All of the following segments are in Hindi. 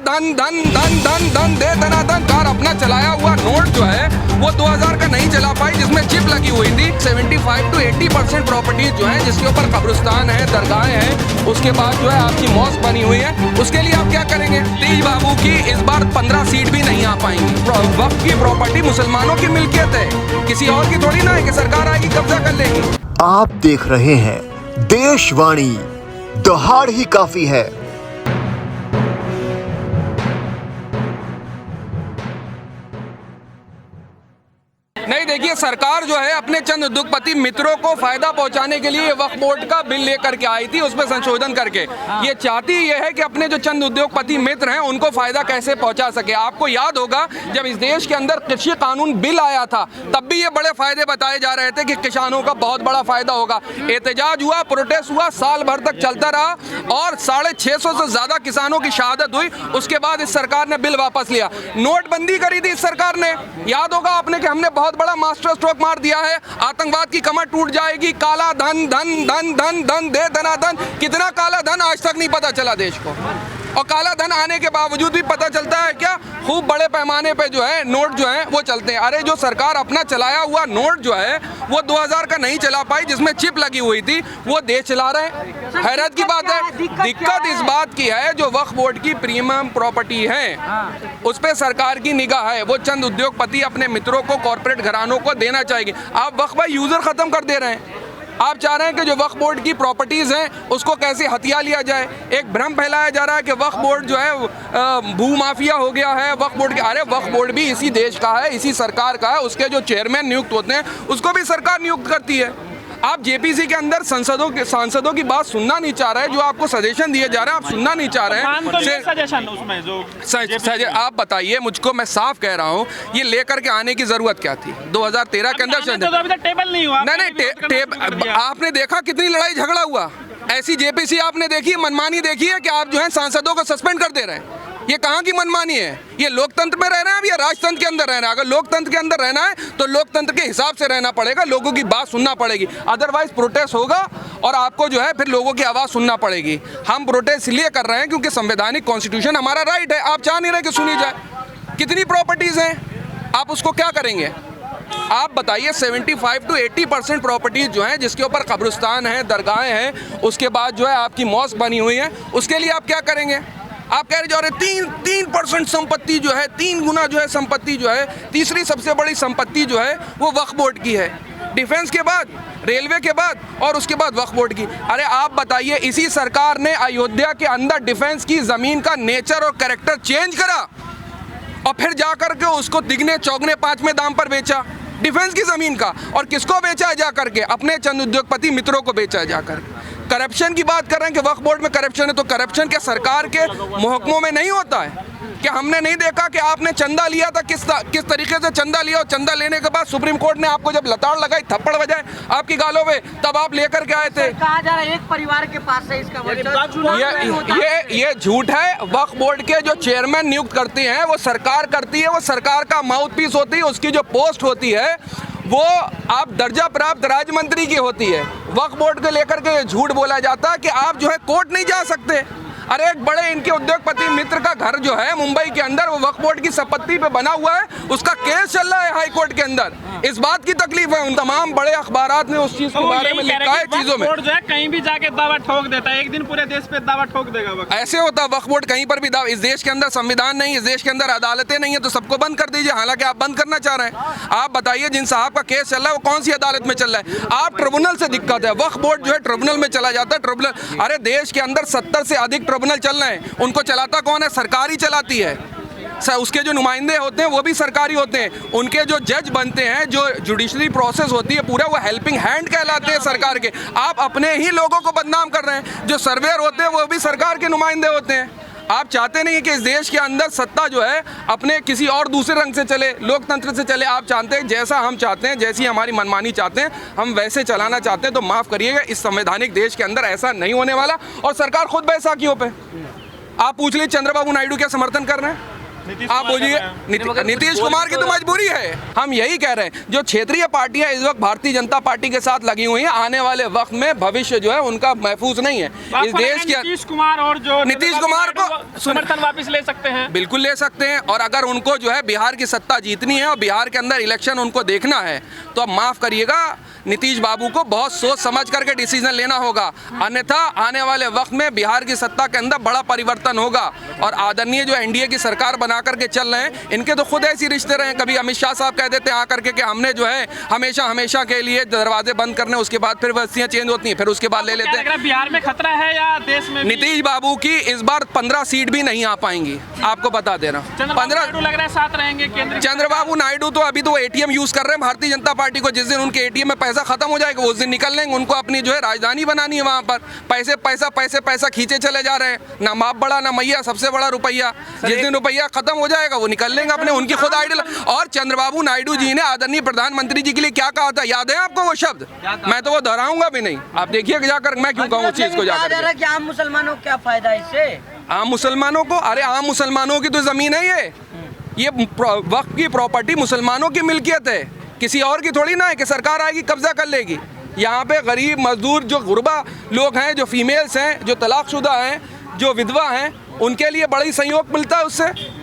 धन धन धन धन धन दे धनाधन। कार अपना चलाया हुआ नोट जो है वो 2000 का नहीं चला पाई, जिसमें चिप लगी हुई थी। 75 to 80% प्रॉपर्टीज जो है जिसके ऊपर कब्रिस्तान है, दरगाहें हैं, उसके बाद जो है आपकी मॉस्क बनी हुई है, उसके लिए आप क्या करेंगे? तेज बाबू की इस बार 15 सीट भी नहीं आ पाएंगी। वक्त की प्रॉपर्टी मुसलमानों की मिल्कियत है, किसी और की थोड़ी ना है कि सरकार आएगी कब्जा कर लेगी। आप देख रहे हैं देशवाणी, दहाड़ ही काफी है। नहीं, देखिए सरकार जो है अपने चंद उद्योगपति मित्रों को फायदा पहुंचाने के लिए वक्फ बोर्ड का बिल लेकर के आई थी, उसमें संशोधन करके ये चाहती ये है कि अपने जो चंद उद्योगपति मित्र हैं उनको फायदा कैसे पहुंचा सके। आपको याद होगा जब इस देश के अंदर कृषि कानून बिल आया था तब भी ये बड़े फायदे बताए जा रहे थे कि किसानों का बहुत बड़ा फायदा होगा। एहतजाज हुआ, प्रोटेस्ट हुआ, साल भर तक चलता रहा और 650 से ज्यादा किसानों की शहादत हुई। उसके बाद इस सरकार ने बिल वापस लिया। नोटबंदी करी थी इस सरकार ने, याद होगा आपने कि हमने बहुत बड़ा मास्टर स्ट्रोक मार दिया है, आतंकवाद की कमर टूट जाएगी, काला धन धन धन धन धन दे धनाधन। कितना काला धन आज तक नहीं पता चला देश को, और काला धन आने के बावजूद भी पता चलता है क्या? खूब बड़े पैमाने पे जो है नोट जो है वो चलते हैं। अरे जो सरकार अपना चलाया हुआ नोट जो है वो 2000 का नहीं चला पाई, जिसमें चिप लगी हुई थी, वो देश चला रहे हैं। हैरत की बात है। दिक्कत इस बात की है जो वक्फ बोर्ड की प्रीमियम प्रॉपर्टी है उस पर सरकार की निगाह है। वो चंद उद्योगपति अपने मित्रों को, कॉर्पोरेट घरानों को देना चाहेंगे। आप वक्फ बाय यूजर खत्म कर दे रहे हैं। आप चाह रहे हैं कि जो वक्फ बोर्ड की प्रॉपर्टीज हैं उसको कैसे हथिया लिया जाए। एक भ्रम फैलाया जा रहा है कि वक्फ बोर्ड जो है भू माफिया हो गया है। वक्फ बोर्ड के, अरे वक्फ बोर्ड भी इसी देश का है, इसी सरकार का है। उसके जो चेयरमैन नियुक्त होते हैं उसको भी सरकार नियुक्त करती है। आप जेपीसी के अंदर सांसदों की बात सुनना नहीं चाह रहे हैं, जो आपको सजेशन दिए जा रहे हैं आप सुनना नहीं चाह रहे हैं। आप बताइए मुझको, मैं साफ कह रहा हूँ, ये लेकर के आने की जरूरत क्या थी? 2013 के अंदर तो अभी तक टेबल नहीं हुआ। नहीं, आपने देखा कितनी लड़ाई झगड़ा हुआ? ऐसी जेपीसी आपने देखी, मनमानी देखी है कि आप जो है सांसदों को सस्पेंड कर दे रहे हैं? ये कहाँ की मनमानी है? ये लोकतंत्र में रहना है या राजतंत्र के अंदर रहना है? अगर लोकतंत्र के अंदर रहना है तो लोकतंत्र के हिसाब से रहना पड़ेगा, लोगों की बात सुनना पड़ेगी। अदरवाइज प्रोटेस्ट होगा और आपको जो है फिर लोगों की आवाज़ सुनना पड़ेगी। हम प्रोटेस्ट इसलिए कर रहे हैं क्योंकि संवैधानिक कॉन्स्टिट्यूशन हमारा राइट है। आप चाह नहीं रहे कि सुनी जाए। कितनी प्रॉपर्टीज़ हैं, आप उसको क्या करेंगे? आप बताइए। 75 to 80% प्रॉपर्टीज जो हैं जिसके ऊपर कब्रिस्तान है, दरगाहें हैं, उसके बाद जो है आपकी मॉस्क बनी हुई है, उसके लिए आप क्या करेंगे? आप कह रहे जा रहे 3% संपत्ति जो है, 3 गुना जो है संपत्ति जो है, तीसरी सबसे बड़ी संपत्ति जो है वो वक्फ बोर्ड की है, डिफेंस के बाद, रेलवे के बाद और उसके बाद वक्फ बोर्ड की। अरे आप बताइए, इसी सरकार ने अयोध्या के अंदर डिफेंस की ज़मीन का नेचर और कैरेक्टर चेंज करा और फिर जाकर के उसको तिगने चौगने पांचवें दाम पर बेचा, डिफेंस की ज़मीन का। और किसको बेचा है? जाकर के अपने चंद उद्योगपति मित्रों को बेचा है जाकर। करप्शन की बात कर रहे हैं कि वक्फ बोर्ड में करप्शन है, तो करप्शन क्या सरकार के महकमों में नहीं होता है? क्या हमने नहीं देखा कि आपने चंदा लिया था, किस तरीके से चंदा लिया, और चंदा लेने के बाद सुप्रीम कोर्ट ने आपको जब लताड़ लगाई, थप्पड़ बजाए आपकी गालों में, तब आप लेकर के आए थे। कहा जा रहा है एक परिवार के पास है इसका ये झूठ है। वक्फ बोर्ड के जो चेयरमैन नियुक्त करते हैं वो सरकार करती है, वो सरकार का माउथ पीस होती है। उसकी जो पोस्ट होती है वो आप दर्जा प्राप्त राज्य मंत्री की होती है। वक्फ बोर्ड को लेकर के झूठ बोला जाता है कि आप जो है कोर्ट नहीं जा सकते। अरे एक बड़े इनके उद्योगपति मित्र का घर जो है मुंबई के अंदर, वो वक्फ बोर्ड की संपत्ति पे बना हुआ है, उसका केस चल रहा है हाई कोर्ट के अंदर। इस बात की तकलीफ है। उन तमाम बड़े अखबारात ने उस चीज के बारे में लिखा है चीजों में। जो है कहीं भी जाके दावा ठोक देता है, एक दिन पूरे देश पे दावा ठोक देगा। ऐसे होता है वक्फ बोर्ड कहीं पर भी दावा। इस देश के अंदर संविधान नहीं, इस देश के अंदर अदालतें नहीं है, तो सबको बंद कर दीजिए। हालांकि आप बंद करना चाह रहे हैं। आप बताइए जिन साहब का केस चल रहा है वो कौन सी अदालत में चल रहा है? आप ट्रिब्यूनल से दिक्कत है, वक्फ बोर्ड जो है ट्रिब्यूनल में चला जाता है। ट्रिब्यूनल, अरे देश के अंदर 70 से अधिक ट्रिब्यूनल चल रहे हैं, उनको चलाता कौन है? सरकार ही चलाती है। उसके जो नुमाइंदे होते हैं वो भी सरकारी होते हैं। उनके जो जज बनते हैं, जो जुडिशरी प्रोसेस होती है पूरा, वो हेल्पिंग हैंड कहलाते हैं सरकार के। आप अपने ही लोगों को बदनाम कर रहे हैं। जो सर्वेयर होते हैं वो भी सरकार के नुमाइंदे होते हैं। आप चाहते नहीं कि इस देश के अंदर सत्ता जो है अपने किसी और दूसरे रंग से चले, लोकतंत्र से चले। आप चाहते हैं जैसा हम चाहते हैं, जैसी हमारी मनमानी चाहते हैं, हम वैसे चलाना चाहते हैं। तो माफ़ करिएगा, इस संवैधानिक देश के अंदर ऐसा नहीं होने वाला। और सरकार खुद बैसाखियों पे आप पूछ लीजिए, चंद्रबाबू नायडू क्या समर्थन कर रहे हैं? आप बोलिए नीतीश कुमार की तो मजबूरी है। हम यही कह रहे हैं जो क्षेत्रीय पार्टियां इस वक्त भारतीय जनता पार्टी के साथ लगी हुई हैं, आने वाले वक्त में भविष्य जो है उनका महफूज नहीं है इस देश के। नीतीश कुमार और जो नीतीश कुमार को समर्थन वापस ले सकते हैं, बिल्कुल ले सकते हैं। और अगर उनको जो है बिहार की सत्ता जीतनी है और बिहार के अंदर इलेक्शन उनको देखना है तो अब माफ करिएगा, नीतीश बाबू को बहुत सोच समझ करके डिसीजन लेना होगा, अन्यथा आने वाले वक्त में बिहार की सत्ता के अंदर बड़ा परिवर्तन होगा। और आदरणीय जो एनडीए की सरकार बना करके चल रहे हैं, इनके तो खुद ऐसी रिश्ते रहे। कभी अमित शाह साहब कह देते हैं आकर के कि हमने जो है हमेशा हमेशा के लिए दरवाजे बंद करने, उसके बाद फिर बस्तियां चेंज होती हैं, फिर उसके बाद ले लेते हैं। बिहार में खतरा है या देश में? नीतीश बाबू की इस बार 15 सीट भी नहीं आ पाएंगी, आपको बता दे रहा हूँ। 15 लग रहा है साथ रहेंगे केंद्र। चंद्रबाबू नायडू तो अभी तो एटीएम यूज कर रहे हैं भारतीय जनता पार्टी को। जिस दिन उनके एटीएम में पैसा खत्म हो जाएगा उस दिन निकल लेंगे। उनको अपनी जो है राजधानी बनानी है, वहां पर पैसे पैसा पैसे पैसा खींचे चले जा रहे हैं, ना बाप बड़ा ना मैया, सबसे बड़ा रुपया। जिस दिन रुपया खत्म हो जाएगा वो निकल लेंगे अपने, उनकी खुद आइडियल। और चंद्रबाबू नायडू जी ने आदरणीय प्रधानमंत्री जी के लिए क्या कहा था, याद है आपको वो शब्द? मैं तो वो दोहराऊंगा भी नहीं, आप देखिए जाकर, मैं क्यों कहूँ उस चीज को जाकर। कि आम मुसलमानों को क्या फायदा है इससे? आम मुसलमानों को, अरे आम मुसलमानों की तो जमीन है, ये वक्फ की प्रॉपर्टी मुसलमानों की मिल्कियत है, किसी और की थोड़ी ना है कि सरकार आएगी कब्जा कर लेगी। यहाँ पे गरीब मजदूर जो गुरबा लोग हैं, जो फीमेल्स हैं, जो तलाकशुदा हैं, जो विधवा हैं, उनके लिए बड़ी सहयोग मिलता है उससे।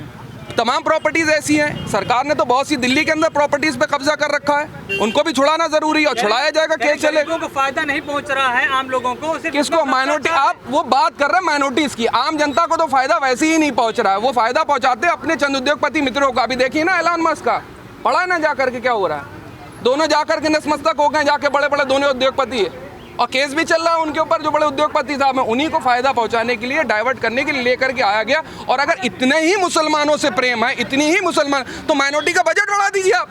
तमाम प्रॉपर्टीज ऐसी हैं, सरकार ने तो बहुत सी दिल्ली के अंदर प्रॉपर्टीज पे कब्जा कर रखा है, उनको भी छुड़ाना जरूरी है और छुड़ाया जाएगा। केस चले, लोगों को फायदा नहीं पहुंच रहा है, आम लोगों को। किसको? माइनॉरिटी। आप वो बात कर रहे हैं माइनॉरिटीज की, आम जनता को तो फायदा वैसे ही नहीं पहुंच रहा है। वो फायदा पहुंचाते हैं अपने चंद उद्योगपति मित्रों का। अभी देखिए ना एलन मस्क का, पढ़ा ना जा करके क्या हो रहा है, दोनों जाकर के नतमस्तक हो गए, जाके बड़े बड़े दोनों उद्योगपति है और केस भी चल रहा है उनके ऊपर, जो बड़े उद्योगपति साहब हैं। उन्हीं को फायदा पहुंचाने के लिए, डाइवर्ट करने के लिए लेकर के आया गया। और अगर इतने ही मुसलमानों से प्रेम है, इतनी ही मुसलमान, तो माइनॉरिटी का बजट बढ़ा दीजिए आप।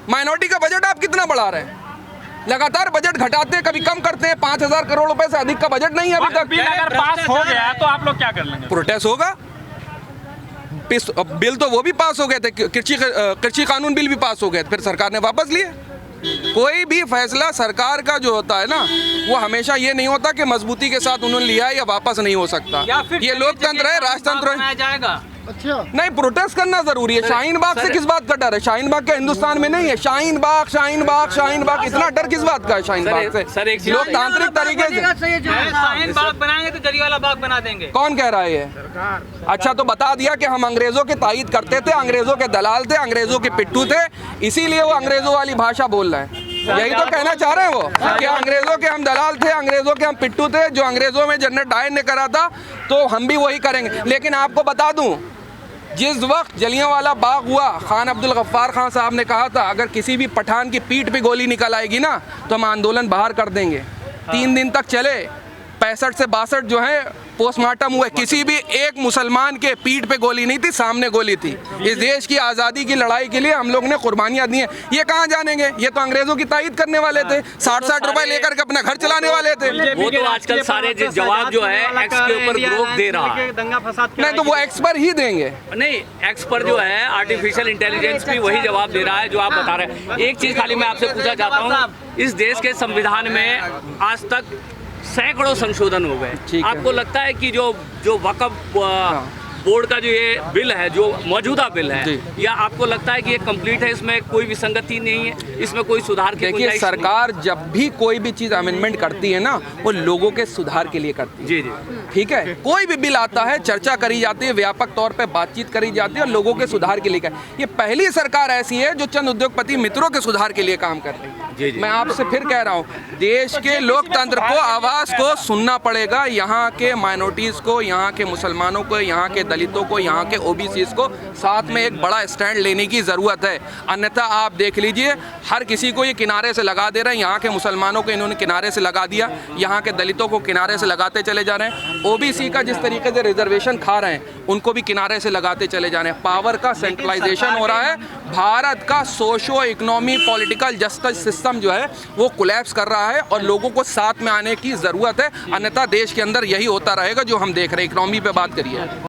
माइनॉरिटी का बजट आप कितना बढ़ा रहे हैं? लगातार बजट घटाते हैं, कभी कम करते हैं। 5000 करोड़ रुपए से अधिक का बजट नहीं है अभी तक। बिल अगर पास हो गया तो आप लोग क्या कर लेंगे? प्रोटेस्ट होगा। बिल तो वो भी पास हो गए थे, कृषि कानून बिल भी पास हो गए, फिर सरकार ने वापस लिए। कोई भी फैसला सरकार का जो होता है ना, वो हमेशा ये नहीं होता कि मजबूती के साथ उन्होंने लिया है या वापस नहीं हो सकता। ये लोकतंत्र है, राजतंत्र है। जाएगा अच्छा नहीं, प्रोटेस्ट करना जरूरी है। शाहीन बाग से किस बात का डर है? शाहीन बाग क्या हिंदुस्तान में नहीं है? शाहीन बाग, शाहीन बाग, शाहीन बाग, इतना डर किस बात का है शाहीन बाग से? सर एक लोकतांत्रिक तरीके से शाहीन बाग बनाएंगे तो जरियावाला बाग बना देंगे। कौन कह रहा है ये? अच्छा, तो बता दिया कि हम अंग्रेजों के तायीद करते थे, अंग्रेजों के दलाल थे, अंग्रेजों के पिट्ठू थे, इसीलिए वो अंग्रेजों वाली भाषा बोल रहे हैं। यही तो कहना चाह रहे हैं वो कि अंग्रेजों के हम दलाल थे, अंग्रेजों के हम पिट्ठू थे। जो अंग्रेजों में जनरल डायर ने करा था तो हम भी वही करेंगे। लेकिन आपको बता दूं, जिस वक्त जलियांवाला बाग हुआ, खान अब्दुल गफ्फार खान साहब ने कहा था अगर किसी भी पठान की पीठ पे गोली निकल आएगी ना तो हम आंदोलन बाहर कर देंगे। 3 दिन तक चले, 65 से 62 जो है पोस्टमार्टम हुए, किसी भी एक मुसलमान के पीठ पे गोली नहीं थी, सामने गोली थी। इस देश की आज़ादी की लड़ाई के लिए हम लोग ने कुर्बानियां दी हैं। ये कहाँ जानेंगे? ये तो अंग्रेजों की तायीद करने वाले थे, 60-60 रुपए लेकर के अपना घर चलाने वाले थे। वो तो आजकल सारे जवाब जो है एक्स के ऊपर रोक दे रहा है। दंगा फसाद नहीं तो वो एक्स पर ही देंगे। नहीं, एक्स पर जो है आर्टिफिशियल इंटेलिजेंस भी वही जवाब दे रहा है जो आप बता रहे हैं। एक चीज खाली मैं आपसे पूछना चाहता हूँ, इस देश के संविधान में आज तक सैकड़ों संशोधन हो गए। आपको लगता है कि जो वक्फ बोर्ड का जो ये बिल है, जो मौजूदा बिल है, या आपको लगता है कि ये कंप्लीट है, इसमें कोई विसंगति नहीं है, इसमें कोई सुधार की? देखिए, सरकार जब भी कोई भी चीज़ अमेंडमेंट करती है ना, वो लोगों के सुधार के लिए करती है। जी जी, ठीक है। कोई भी बिल आता है, चर्चा करी जाती है, व्यापक तौर पे बातचीत करी जाती है और लोगों के सुधार के लिए। ये पहली सरकार ऐसी है जो चंद उद्योगपति मित्रों के सुधार के लिए काम कर रही है। मैं आपसे फिर कह रहा हूँ, देश के लोकतंत्र को, आवाज़ को सुनना पड़ेगा। यहाँ के माइनॉरिटीज़ को, यहाँ के मुसलमानों को, यहाँ के दलितों को, यहाँ के ओबीसीज को साथ में एक बड़ा स्टैंड लेने की ज़रूरत है। अन्यथा आप देख लीजिए, हर किसी को ये किनारे से लगा दे रहे हैं। यहाँ के मुसलमानों को इन्होंने किनारे से लगा दिया, यहाँ के दलितों को किनारे से लगाते चले जा रहे हैं। ओबीसी का जिस तरीके से रिजर्वेशन खा रहे हैं, उनको भी किनारे से लगाते चले जा रहे हैं। पावर का सेंट्रलाइजेशन हो रहा है। भारत का socio economy political justice system जो है वो कोलैप्स कर रहा है और लोगों को साथ में आने की ज़रूरत है। अन्यथा देश के अंदर यही होता रहेगा जो हम देख रहे हैं। इकोनॉमी पे बात करिए।